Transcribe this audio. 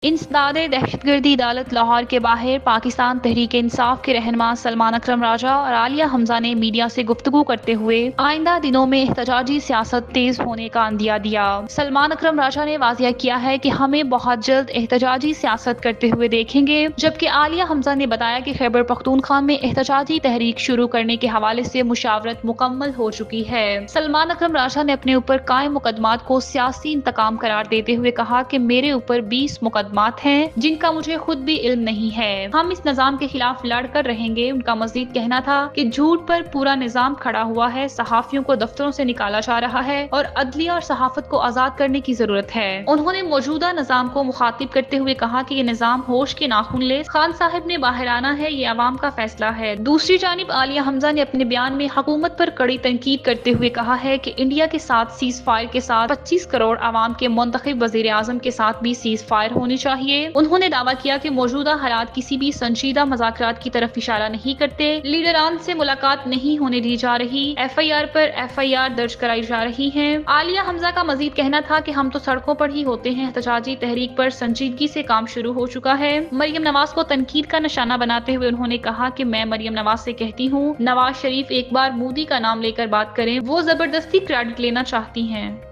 इंसदाद दहशत गर्दी अदालत लाहौर के बाहर पाकिस्तान तहरीक इंसाफ के रहनुमा सलमान अकरम राजा और आलिया हमजा ने मीडिया से गुफ्तगू करते हुए आइंदा दिनों में एहतजाजी सियासत तेज होने का अंदिया दिया। सलमान अकरम राजा ने वाजिया किया है कि हमें बहुत जल्द एहतजाजी सियासत करते हुए देखेंगे, जबकि आलिया हमजा ने बताया कि खैबर पख्तूनख्वा में एहतजाजी तहरीक शुरू करने के हवाले से मुशावरत मुकम्मल हो चुकी है। सलमान अकरम राजा ने अपने ऊपर कायम मुकदमात को सियासी इंतकाम करार देते हुए कहा कि मेरे ऊपर 20 मुकदमात हैं जिनका मुझे खुद भी इल्म नहीं है। हम इस निजाम के खिलाफ लड़कर रहेंगे। उनका मजीद कहना था कि झूठ पर पूरा निजाम खड़ा हुआ है, सहाफियों को दफ्तरों से निकाला जा रहा है और अदलिया और सहाफत को आजाद करने की जरूरत है। उन्होंने मौजूदा निजाम को मुखातिब करते हुए कहा कि ये निजाम होश के नाखून ले, खान साहब ने बाहर आना है, ये अवाम का फैसला है। दूसरी जानिब आलिया हमजा ने अपने बयान में हुकूमत पर कड़ी तनकीद करते हुए कहा है कि इंडिया के साथ सीज फायर के साथ 25 करोड़ आवाम के मुंतखब वजीर आजम के साथ भी सीज फायर होनी चाहिए। उन्होंने दावा किया कि मौजूदा हालात किसी भी संजीदा मुज़ाकरात की तरफ इशारा नहीं करते, लीडरान से मुलाकात नहीं होने दी जा रही, FIR पर FIR दर्ज कराई जा रही है। आलिया हमजा का मजीद कहना था कि हम तो सड़कों पर ही होते हैं। एहतजाजी तहरीक पर संजीदगी से काम शुरू हो चुका है। मरियम नवाज को तनकीद का निशाना बनाते हुए उन्होंने कहा कि मैं मरियम नवाज से कहती हूँ, नवाज शरीफ एक बार मोदी का नाम लेकर बात करें, वो जबरदस्ती क्रेडिट लेना चाहती हैं।